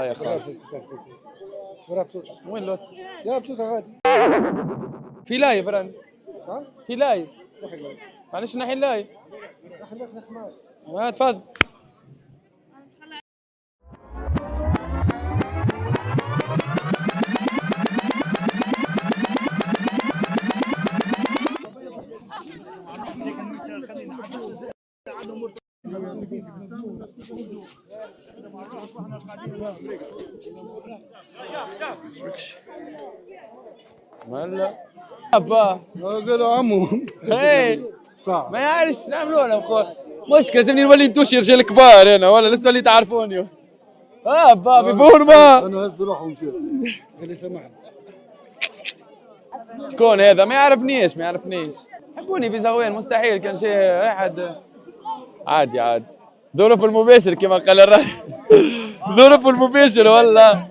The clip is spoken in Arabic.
يا خالد. وين لوت؟ يا بتوتا غادي في لايف رن. ها؟ في لايف. روح اللايف. معلش نحي اللايف. نحن معك. تفضل. مالا ابا قالوا عمو هي صعب. ما يعرفش نعملوا ولا مخو مشكلة لازمني نولي نتوشي رجال كبار انا ولا لسه اللي تعرفوني. ابا في فورما. انا هز روحه ومشيت اللي سمحت. شكون هذا؟ ما يعرفنيش ما يعرفنيش. حبوني بزغوين مستحيل كان شيء احد. عادي عادي ظروف المباشر كما قال الراجل. ظروف المباشر والله.